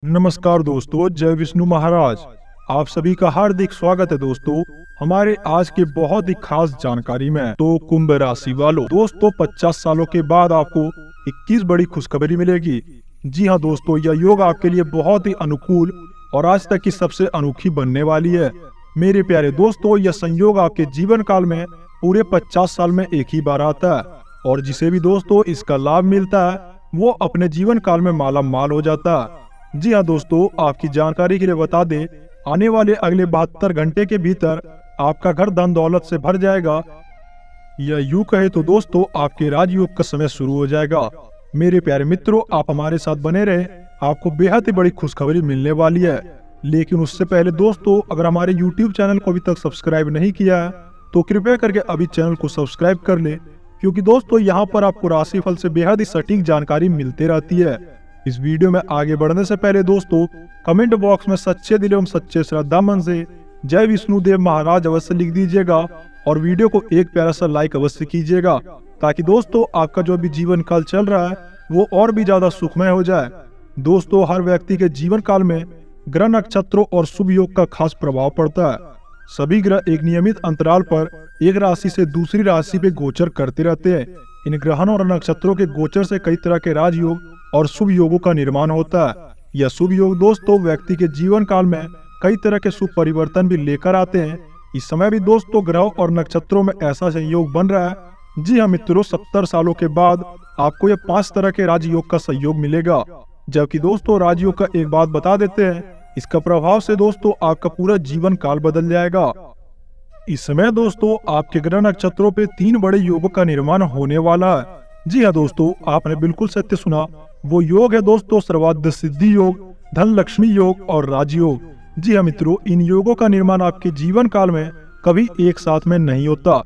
नमस्कार दोस्तों, जय विष्णु महाराज। आप सभी का हार्दिक स्वागत है दोस्तों हमारे आज के बहुत ही खास जानकारी में। तो कुंभ राशि वालों, दोस्तों 50 सालों के बाद आपको 21 बड़ी खुशखबरी मिलेगी। जी हाँ दोस्तों, यह योग आपके लिए बहुत ही अनुकूल और आज तक की सबसे अनोखी बनने वाली है। मेरे प्यारे दोस्तों, यह संयोग आपके जीवन काल में पूरे 50 साल में एक ही बार आता है और जिसे भी दोस्तों इसका लाभ मिलता है वो अपने जीवन काल में माला माल हो जाता है। जी हाँ दोस्तों, आपकी जानकारी के लिए बता दें, आने वाले अगले 72 घंटे के भीतर आपका घर धन दौलत से भर जाएगा। या यूं कहे तो दोस्तों आपके राजयोग का समय शुरू हो जाएगा। मेरे प्यारे मित्रों, आप हमारे साथ बने रहे, आपको बेहद ही बड़ी खुशखबरी मिलने वाली है। लेकिन उससे पहले दोस्तों, अगर हमारे YouTube चैनल को अभी तक सब्सक्राइब नहीं किया है तो कृपया करके अभी चैनल को सब्सक्राइब कर ले, क्योंकि दोस्तों यहाँ पर आपको राशिफल से बेहद ही सटीक जानकारी मिलती रहती है। इस वीडियो में आगे बढ़ने से पहले दोस्तों कमेंट बॉक्स में सच्चे दिल एवं सच्चे श्रद्धा मन से जय विष्णु देव महाराज अवश्य लिख दीजिएगा और वीडियो को एक प्यारा सा लाइक अवश्य कीजिएगा, ताकि दोस्तों आपका जो भी जीवन काल चल रहा है वो और भी ज्यादा सुखमय हो जाए। दोस्तों, हर व्यक्ति के जीवन काल में ग्रह नक्षत्रों और शुभ योग का खास प्रभाव पड़ता है। सभी ग्रह एक नियमित अंतराल पर एक राशि से दूसरी राशि पे गोचर करते रहते हैं। इन ग्रहों और नक्षत्रों के गोचर से कई तरह के राजयोग और शुभ योगों का निर्माण होता है। यह शुभ योग दोस्तों व्यक्ति के जीवन काल में कई तरह के शुभ परिवर्तन भी लेकर आते हैं। इस समय भी दोस्तों ग्रहों और नक्षत्रों में ऐसा संयोग बन रहा है। जी हाँ मित्रों, 70 सालों के बाद आपको यह 5 तरह के राजयोग का संयोग मिलेगा। जबकि दोस्तों राजयोग का एक बात बता देते हैं, इसका प्रभाव से दोस्तों आपका पूरा जीवन काल बदल जाएगा। इस समय दोस्तों आपके ग्रह नक्षत्रों पे 3 बड़े योगों का निर्माण होने वाला है। जी हाँ दोस्तों, आपने बिल्कुल सत्य सुना। वो योग है दोस्तों सर्वाद्य सिद्धि योग, धन लक्ष्मी योग और राजयोग। जी हाँ मित्रों, इन योगों का निर्माण आपके जीवन काल में कभी एक साथ में नहीं होता,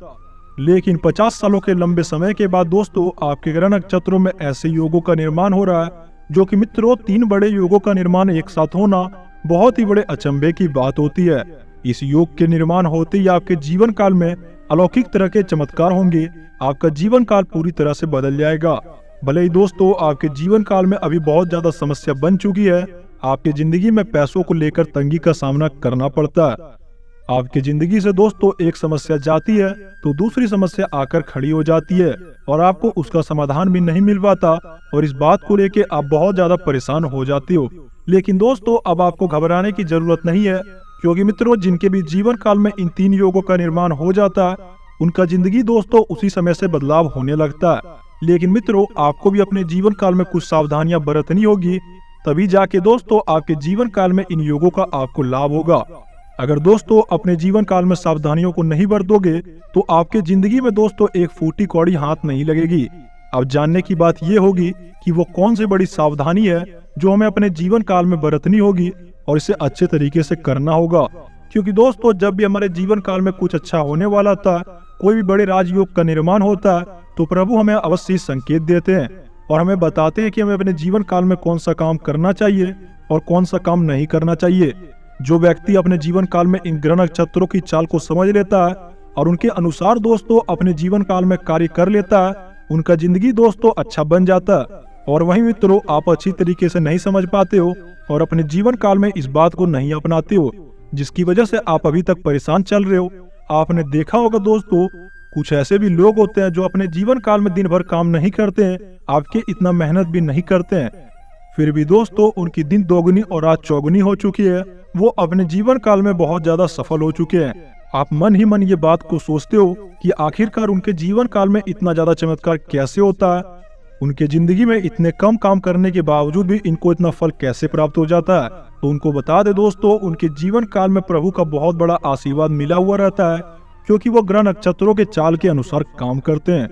लेकिन 50 सालों के लंबे समय के बाद दोस्तों आपके ग्रह नक्षत्रों में ऐसे योगों का निर्माण हो रहा है, जो कि मित्रों 3 बड़े योगों का निर्माण एक साथ होना बहुत ही बड़े अचंभे की बात होती है। इस योग के निर्माण होते ही आपके जीवन काल में अलौकिक तरह के चमत्कार होंगे। आपका जीवन काल पूरी तरह से बदल जाएगा। भले ही दोस्तों आपके जीवन काल में अभी बहुत ज्यादा समस्या बन चुकी है, आपकी जिंदगी में पैसों को लेकर तंगी का सामना करना पड़ता है। आपकी जिंदगी से दोस्तों एक समस्या जाती है तो दूसरी समस्या आकर खड़ी हो जाती है और आपको उसका समाधान भी नहीं मिल पाता और इस बात को लेके आप बहुत ज्यादा परेशान हो जाते हो। लेकिन दोस्तों अब आपको घबराने की जरूरत नहीं है, क्योंकि मित्रों जिनके भी जीवन काल में इन 3 योगों का निर्माण हो जाता है उनका जिंदगी दोस्तों उसी समय से बदलाव होने लगता है। लेकिन मित्रों आपको भी अपने जीवन काल में कुछ सावधानियां बरतनी होगी, तभी जाके दोस्तों आपके जीवन काल में इन योगों का आपको लाभ होगा। अगर दोस्तों अपने जीवन काल में सावधानियों को नहीं बरतोगे तो आपके जिंदगी में दोस्तों एक फूटी कौड़ी हाथ नहीं लगेगी। अब जानने की बात ये होगी कि वो कौन सी बड़ी सावधानी है जो हमें अपने जीवन काल में बरतनी होगी और इसे अच्छे तरीके से करना होगा। क्योंकि दोस्तों जब भी हमारे जीवन काल में कुछ अच्छा होने वाला था, कोई भी बड़े राजयोग का निर्माण होता है, तो प्रभु हमें अवश्य संकेत देते हैं और हमें बताते हैं कि हमें अपने जीवन काल में कौन सा काम करना चाहिए और कौन सा काम नहीं करना चाहिए। जो व्यक्ति अपने जीवन काल में इन ग्रह नक्षत्रों की चाल को समझ लेता है और उनके अनुसार दोस्तों अपने जीवन काल में कार्य कर लेता है, उनका जिंदगी दोस्तों अच्छा बन जाता है। और वहीं मित्रों आप अच्छी तरीके से नहीं समझ पाते हो और अपने जीवन काल में इस बात को नहीं अपनाते हो, जिसकी वजह से आप अभी तक परेशान चल रहे हो। आपने देखा होगा दोस्तों कुछ ऐसे भी लोग होते हैं जो अपने जीवन काल में दिन भर काम नहीं करते हैं, आपके इतना मेहनत भी नहीं करते हैं, फिर भी दोस्तों उनकी दिन दोगुनी और रात चौगुनी हो चुकी है। वो अपने जीवन काल में बहुत ज्यादा सफल हो चुके हैं। आप मन ही मन ये बात को सोचते हो कि आखिरकार उनके जीवन काल में इतना ज्यादा चमत्कार कैसे होता है, उनके जिंदगी में इतने कम काम करने के बावजूद भी इनको इतना फल कैसे प्राप्त हो जाता है। तो उनको बता दे दोस्तों, उनके जीवन काल में प्रभु का बहुत बड़ा आशीर्वाद मिला हुआ रहता है, क्योंकि वो ग्रह नक्षत्रों के चाल के अनुसार काम करते हैं।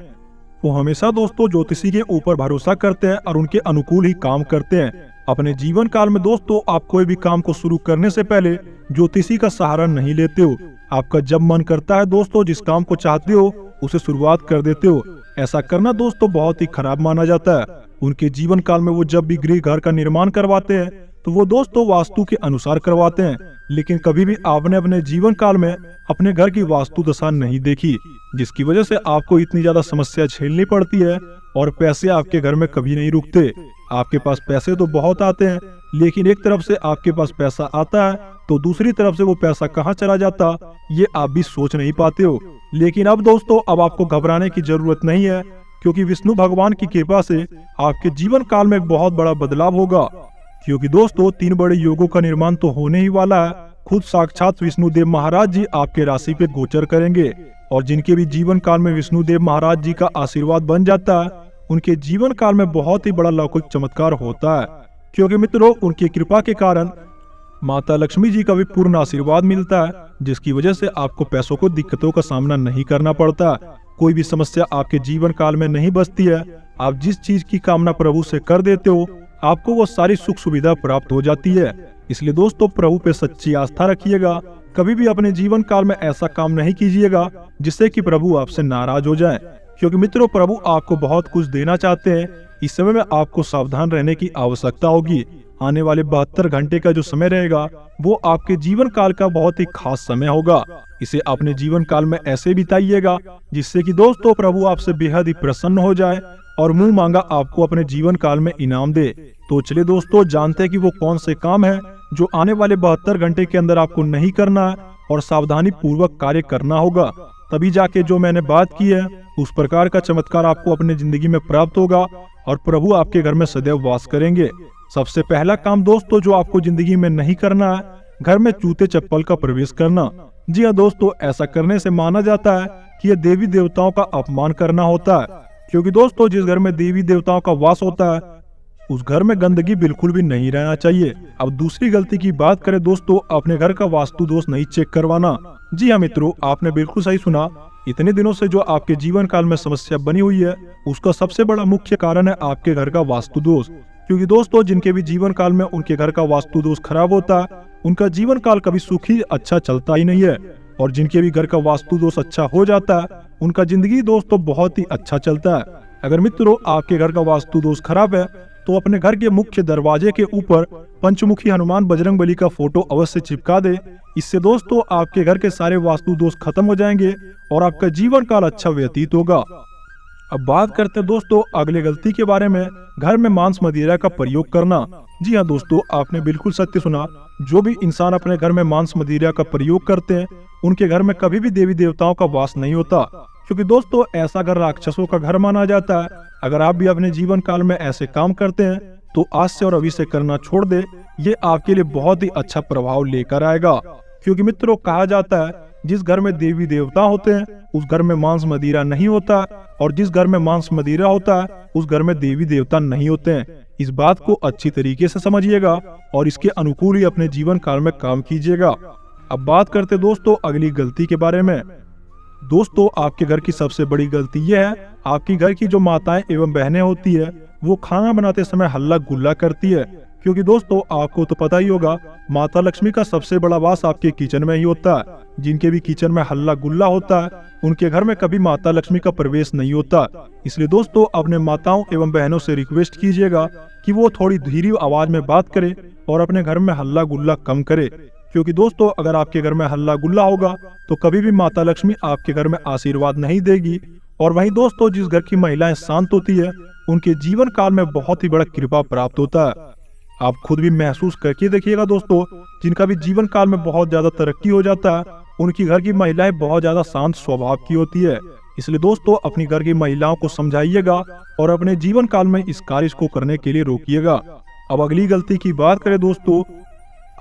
वो हमेशा दोस्तों ज्योतिषी के ऊपर भरोसा करते हैं और उनके अनुकूल ही काम करते हैं। अपने जीवन काल में दोस्तों आप कोई भी काम को शुरू करने से पहले ज्योतिषी का सहारा नहीं लेते हो। आपका जब मन करता है दोस्तों जिस काम को चाहते हो उसे शुरुआत कर देते हो। ऐसा करना दोस्तों बहुत ही खराब माना जाता है। उनके जीवन काल में वो जब भी गृह घर का निर्माण करवाते हैं तो वो दोस्तों वास्तु के अनुसार करवाते हैं, लेकिन कभी भी आपने अपने जीवन काल में अपने घर की वास्तु दशा नहीं देखी, जिसकी वजह से आपको इतनी ज्यादा समस्या झेलनी पड़ती है और पैसे आपके घर में कभी नहीं रुकते। आपके पास पैसे तो बहुत आते हैं, लेकिन एक तरफ से आपके पास पैसा आता है तो दूसरी तरफ से वो पैसा कहाँ चला जाता, ये आप भी सोच नहीं पाते हो। लेकिन अब दोस्तों, अब आपको घबराने की जरूरत नहीं है, क्योंकि विष्णु भगवान की कृपा से आपके जीवन काल में एक बहुत बड़ा बदलाव होगा। क्योंकि दोस्तों, 3 बड़े योगों का निर्माण तो होने ही वाला है। खुद साक्षात विष्णुदेव महाराज जी आपके राशि पे गोचर करेंगे, और जिनके भी जीवन काल में विष्णुदेव महाराज जी का आशीर्वाद बन जाता है, उनके जीवन काल में बहुत ही बड़ा लौकिक चमत्कार होता है। क्योंकि मित्रों, उनकी कृपा के कारण माता लक्ष्मी जी का भी पूर्ण आशीर्वाद मिलता है, जिसकी वजह से आपको पैसों को दिक्कतों का सामना नहीं करना पड़ता। कोई भी समस्या आपके जीवन काल में नहीं बचती है। आप जिस चीज की कामना प्रभु से कर देते हो, आपको वो सारी सुख सुविधा प्राप्त हो जाती है। इसलिए दोस्तों, प्रभु पे सच्ची आस्था रखिएगा। कभी भी अपने जीवन काल में ऐसा काम नहीं कीजिएगा जिससे कि प्रभु आपसे नाराज हो जाएं। क्योंकि मित्रों, प्रभु आपको बहुत कुछ देना चाहते हैं। इस समय में आपको सावधान रहने की आवश्यकता होगी। आने वाले 72 घंटे का जो समय रहेगा, वो आपके जीवन काल का बहुत ही खास समय होगा। इसे अपने जीवन काल में ऐसे बिताइएगा जिससे कि दोस्तों, प्रभु आपसे बेहद ही प्रसन्न हो जाए और मुंह मांगा आपको अपने जीवन काल में इनाम दे। तो चलिए दोस्तों, जानते हैं कि वो कौन से काम है जो आने वाले 72 घंटे के अंदर आपको नहीं करना है और सावधानी पूर्वक कार्य करना होगा। तभी जाके जो मैंने बात की है, उस प्रकार का चमत्कार आपको अपने जिंदगी में प्राप्त होगा और प्रभु आपके घर में सदैव वास करेंगे। सबसे पहला काम दोस्तों, जो आपको जिंदगी में नहीं करना है, घर में जूते चप्पल का प्रवेश करना। जी हाँ दोस्तों, ऐसा करने से माना जाता है कि यह देवी देवताओं का अपमान करना होता है। क्योंकि दोस्तों, जिस घर में देवी देवताओं का वास होता है, उस घर में गंदगी बिल्कुल भी नहीं रहना चाहिए। अब दूसरी गलती की बात करें दोस्तों, अपने घर का वास्तु दोष नहीं चेक करवाना। जी हाँ मित्रों, आपने बिल्कुल सही सुना। इतने दिनों से जो आपके जीवन काल में समस्या बनी हुई है, उसका सबसे बड़ा मुख्य कारण है आपके घर का वास्तु दोष। क्योंकि दोस्तों, जिनके भी जीवन काल में उनके घर का वास्तु दोष खराब होता है, उनका जीवन काल कभी सुखी अच्छा चलता ही नहीं है। और जिनके भी घर का वास्तु दोष अच्छा हो जाता है, उनका जिंदगी दोस्तों बहुत ही अच्छा चलता है। अगर मित्रों, आपके घर का वास्तु दोष खराब है, तो अपने घर के मुख्य दरवाजे के ऊपर पंचमुखी हनुमान बजरंगबली का फोटो अवश्य चिपका दे। इससे दोस्तों, आपके घर के सारे वास्तु दोष खत्म हो जाएंगे और आपका जीवन काल अच्छा व्यतीत होगा। अब बात करते हैं दोस्तों अगले गलती के बारे में, घर में मांस मदिरा का प्रयोग करना। जी हाँ दोस्तों, आपने बिल्कुल सत्य सुना। जो भी इंसान अपने घर में मांस मदिरा का प्रयोग करते हैं, उनके घर में कभी भी देवी देवताओं का वास नहीं होता। क्योंकि दोस्तों, ऐसा घर राक्षसों का घर माना जाता है। अगर आप भी अपने जीवन काल में ऐसे काम करते हैं, तो आज से और अभी से करना छोड़ दे। ये आपके लिए बहुत ही अच्छा प्रभाव लेकर आएगा। क्योंकि मित्रों, कहा जाता है जिस घर में देवी देवता होते हैं, उस घर में मांस मदिरा नहीं होता, और जिस घर में मांस मदिरा होता है, उस घर में देवी देवता नहीं होते हैं। इस बात को अच्छी तरीके से समझिएगा और इसके अनुकूल ही अपने जीवन काल में काम कीजिएगा। अब बात करते दोस्तों अगली गलती के बारे में। दोस्तों, आपके घर की सबसे बड़ी गलती यह है, आपकी घर की जो माताएं एवं बहनें होती है, वो खाना बनाते समय हल्ला गुल्ला करती है। क्योंकि दोस्तों, आपको तो पता ही होगा, माता लक्ष्मी का सबसे बड़ा वास आपके किचन में ही होता है। जिनके भी किचन में हल्ला गुल्ला होता है, उनके घर में कभी माता लक्ष्मी का प्रवेश नहीं होता। इसलिए दोस्तों, अपने माताओं एवं बहनों से रिक्वेस्ट कीजिएगा कि वो थोड़ी धीरे आवाज में बात करे और अपने घर में हल्ला गुल्ला कम करे। क्योंकि दोस्तों, अगर आपके घर में हल्ला गुल्ला होगा, तो कभी भी माता लक्ष्मी आपके घर में आशीर्वाद नहीं देगी। और वहीं दोस्तों, जिस घर की महिलाएं शांत होती है, उनके जीवन काल में बहुत ही बड़ा कृपा प्राप्त होता है। आप खुद भी महसूस करके देखिएगा दोस्तों, जिनका भी जीवन काल में बहुत ज्यादा तरक्की हो जाता है, उनकी घर की महिलाएं बहुत ज्यादा शांत स्वभाव की होती है। इसलिए दोस्तों, अपनी घर की महिलाओं को समझाइएगा और अपने जीवन काल में इस कार्य को करने के लिए रोकिएगा। अब अगली गलती की बात करें दोस्तों,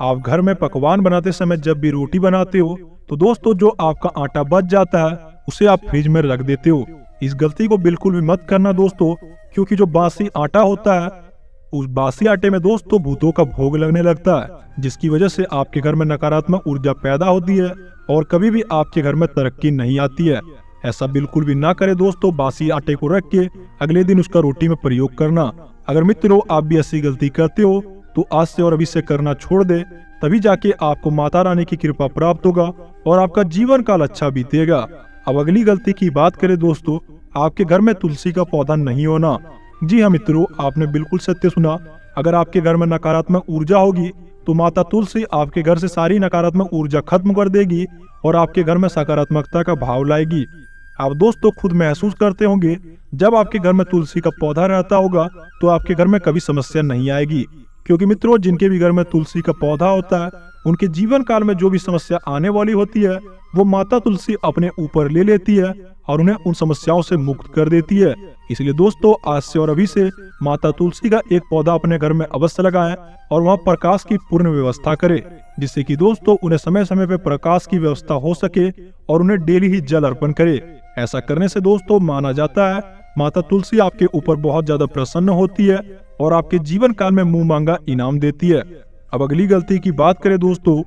आप घर में पकवान बनाते समय जब भी रोटी बनाते हो, तो दोस्तों जो आपका आटा बच जाता है, उसे आप फ्रिज में रख देते हो। इस गलती को बिल्कुल भी मत करना दोस्तों, क्योंकि जो बासी आटा होता है, उस बासी आटे में दोस्तों भूतों का भोग लगने लगता है, जिसकी वजह से आपके घर में नकारात्मक ऊर्जा पैदा होती है और कभी भी आपके घर में तरक्की नहीं आती है। ऐसा बिल्कुल भी ना करें दोस्तों। बासी आटे को रख के अगले दिन उसका रोटी में प्रयोग करना। अगर मित्रों आप भी ऐसी गलती करते हो, तो आज से और अभी से करना छोड़ दे। तभी जाके आपको माता रानी की कृपा प्राप्त होगा और आपका जीवन काल अच्छा बीतेगा। अब अगली गलती की बात करें दोस्तों, आपके घर में तुलसी का पौधा नहीं होना। जी हाँ मित्रों, आपने बिल्कुल सत्य सुना। अगर आपके घर में नकारात्मक ऊर्जा होगी, तो माता तुलसी आपके घर से सारी नकारात्मक ऊर्जा खत्म कर देगी और आपके घर में सकारात्मकता का भाव लाएगी। आप दोस्तों खुद महसूस करते होंगे, जब आपके घर में तुलसी का पौधा रहता होगा तो आपके घर में कभी समस्या नहीं आएगी। क्योंकि मित्रों, जिनके भी घर में तुलसी का पौधा होता है, उनके जीवन काल में जो भी समस्या आने वाली होती है, वो माता तुलसी अपने ऊपर ले लेती है और उन्हें उन समस्याओं से मुक्त कर देती है। इसलिए दोस्तों, आज से और अभी से माता तुलसी का एक पौधा अपने घर में अवश्य लगाएं और वहाँ प्रकाश की पूर्ण व्यवस्था करें, जिससे कि दोस्तों उन्हें समय समय पे प्रकाश की व्यवस्था हो सके और उन्हें डेली ही जल अर्पण करे। ऐसा करने से दोस्तों माना जाता है माता तुलसी आपके ऊपर बहुत ज्यादा प्रसन्न होती है और आपके जीवन काल में मुंह मांगा इनाम देती है। अब अगली गलती की बात करें दोस्तों,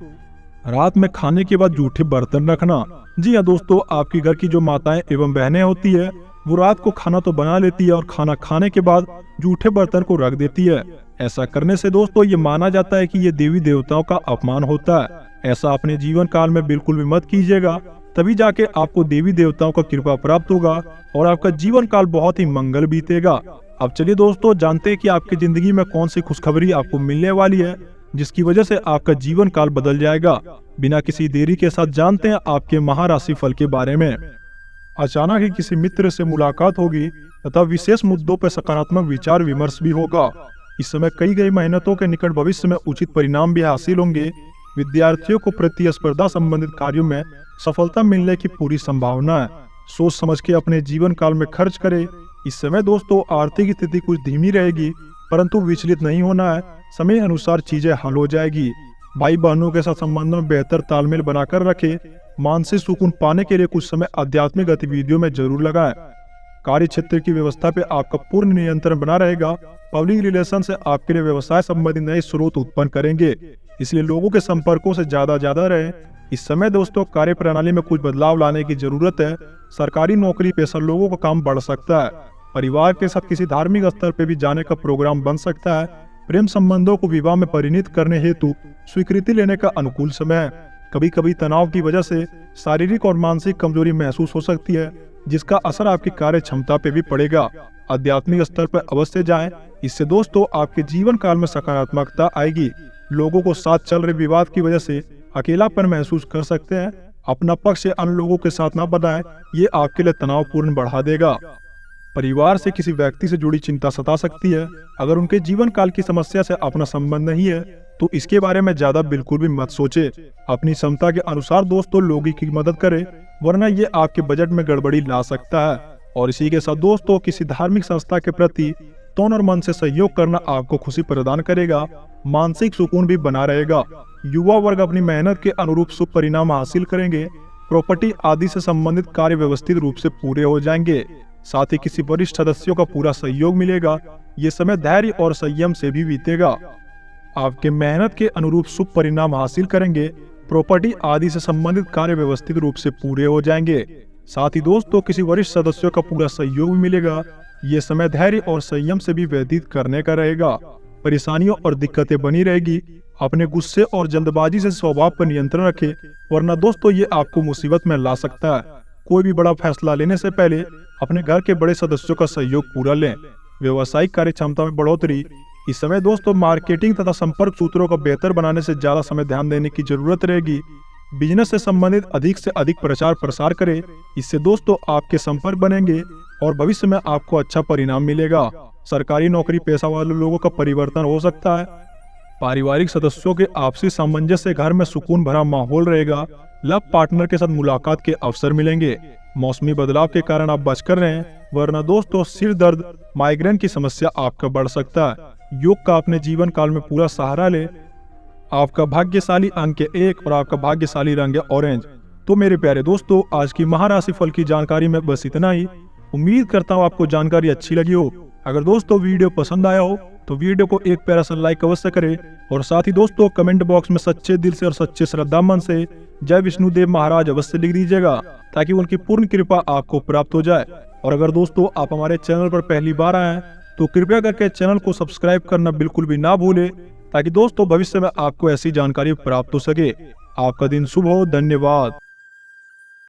रात में खाने के बाद जूठे बर्तन रखना। जी हाँ दोस्तों, आपके घर की जो माताएं एवं बहनें होती है, वो रात को खाना तो बना लेती है और खाना खाने के बाद जूठे बर्तन को रख देती है। ऐसा करने से दोस्तों ये माना जाता है कि ये देवी देवताओं का अपमान होता है। ऐसा अपने जीवन काल में बिल्कुल भी मत कीजिएगा, तभी जाके आपको देवी देवताओं का कृपा प्राप्त होगा और आपका जीवन काल बहुत ही मंगल बीतेगा। अब चलिए दोस्तों, जानते हैं कि आपकी जिंदगी में कौन सी खुशखबरी आपको मिलने वाली है, जिसकी वजह से आपका जीवन काल बदल जाएगा। बिना किसी देरी के साथ जानते हैं आपके महाराशि फल के बारे में। अचानक ही किसी मित्र से मुलाकात होगी तथा विशेष मुद्दों पर सकारात्मक विचार विमर्श भी होगा। इस समय कई गई मेहनतों के निकट भविष्य में उचित परिणाम भी हासिल होंगे। विद्यार्थियों को प्रतिस्पर्धा संबंधित कार्यों में सफलता मिलने की पूरी संभावना है। सोच समझ के अपने जीवन काल में खर्च करें। इस समय दोस्तों आर्थिक स्थिति कुछ धीमी रहेगी, परंतु विचलित नहीं होना है। समय अनुसार चीजें हल हो जाएगी। भाई बहनों के साथ संबंधों में बेहतर तालमेल बनाकर रखें। मानसिक सुकून पाने के लिए कुछ समय आध्यात्मिक गतिविधियों में जरूर लगाएं। कार्य क्षेत्र की व्यवस्था पे आपका पूर्ण नियंत्रण बना रहेगा। पब्लिक रिलेशन से आपके लिए व्यवसाय संबंधी नए स्रोत उत्पन्न करेंगे, इसलिए लोगों के संपर्कों से ज्यादा रहें। इस समय दोस्तों कार्य प्रणाली में कुछ बदलाव लाने की जरूरत है। सरकारी नौकरी पेशा लोगों का काम बढ़ सकता है। परिवार के साथ किसी धार्मिक स्तर पे भी जाने का प्रोग्राम बन सकता है। प्रेम संबंधों को विवाह में परिणत करने हेतु स्वीकृति लेने का अनुकूल समय है। कभी कभी तनाव की वजह से शारीरिक और मानसिक कमजोरी महसूस हो सकती है, जिसका असर आपकी कार्य क्षमता पे भी पड़ेगा। आध्यात्मिक स्तर पर अवश्य जाएं। इससे दोस्तों आपके जीवन काल में सकारात्मकता आएगी। लोगों को साथ चल रहे विवाद की वजह से अकेलापन महसूस कर सकते हैं। अपना पक्ष अन्य लोगों के साथ न बनाएं, ये आपके लिए तनावपूर्ण बढ़ा देगा। परिवार से किसी व्यक्ति से जुड़ी चिंता सता सकती है। अगर उनके जीवन काल की समस्या से अपना संबंध नहीं है तो इसके बारे में ज्यादा बिल्कुल भी मत सोचे। अपनी क्षमता के अनुसार दोस्तों लोगों की मदद करें, वरना ये आपके बजट में गड़बड़ी ला सकता है। और इसी के साथ दोस्तों किसी धार्मिक संस्था के प्रति तन और मन से सहयोग करना आपको खुशी प्रदान करेगा। मानसिक सुकून भी बना रहेगा। युवा वर्ग अपनी मेहनत के अनुरूप शुभ परिणाम हासिल करेंगे। प्रॉपर्टी आदि से संबंधित कार्य व्यवस्थित रूप से पूरे हो जाएंगे। साथ ही किसी वरिष्ठ सदस्यों का पूरा सहयोग मिलेगा। ये समय धैर्य और संयम से भी बीतेगा। आपके मेहनत के अनुरूप शुभ परिणाम हासिल करेंगे। प्रॉपर्टी आदि से संबंधित कार्य व्यवस्थित रूप से पूरे हो जाएंगे। साथ ही दोस्तों किसी वरिष्ठ सदस्यों का पूरा सहयोग भी मिलेगा। ये समय धैर्य और संयम से भी व्यतीत करने का रहेगा। परेशानियों और दिक्कतें बनी रहेगी। अपने गुस्से और जल्दबाजी से स्वभाव पर नियंत्रण रखें, वरना दोस्तों ये आपको मुसीबत में ला सकता है। कोई भी बड़ा फैसला लेने से पहले अपने घर के बड़े सदस्यों का सहयोग पूरा लें। व्यवसायिक कार्य क्षमता में बढ़ोतरी। इस समय दोस्तों मार्केटिंग तथा संपर्क सूत्रों को बेहतर बनाने से ज्यादा समय ध्यान देने की जरूरत रहेगी। बिजनेस से संबंधित अधिक से अधिक प्रचार प्रसार करें। इससे दोस्तों आपके संपर्क बनेंगे और भविष्य में आपको अच्छा परिणाम मिलेगा। सरकारी नौकरी पेशा वाले लोगों का परिवर्तन हो सकता है। पारिवारिक सदस्यों के आपसी सामंजस्य से घर में सुकून भरा माहौल रहेगा। लव पार्टनर के साथ मुलाकात के अवसर मिलेंगे। मौसमी बदलाव के कारण आप बचकर रहें, वरना दोस्तों सिर दर्द माइग्रेन की समस्या आपका बढ़ सकता है। योग का अपने जीवन काल में पूरा सहारा ले। आपका भाग्यशाली अंक 1 और आपका भाग्यशाली रंग है ऑरेंज। तो मेरे प्यारे दोस्तों, आज की महाराशि फल की जानकारी में बस इतना ही। उम्मीद करता हूँ आपको जानकारी अच्छी लगी हो। अगर दोस्तों वीडियो पसंद आया हो तो वीडियो को एक प्यारा सा लाइक अवश्य करें और साथ ही दोस्तों कमेंट बॉक्स में सच्चे दिल से और सच्चे श्रद्धा मन से जय विष्णुदेव महाराज अवश्य लिख दीजिएगा, ताकि उनकी पूर्ण कृपा आपको प्राप्त हो जाए। और अगर दोस्तों आप हमारे चैनल पर पहली बार आए हैं तो कृपया करके चैनल को सब्सक्राइब करना बिल्कुल भी ना भूले, ताकि दोस्तों भविष्य में आपको ऐसी जानकारी प्राप्त हो सके। आपका दिन शुभ हो। धन्यवाद।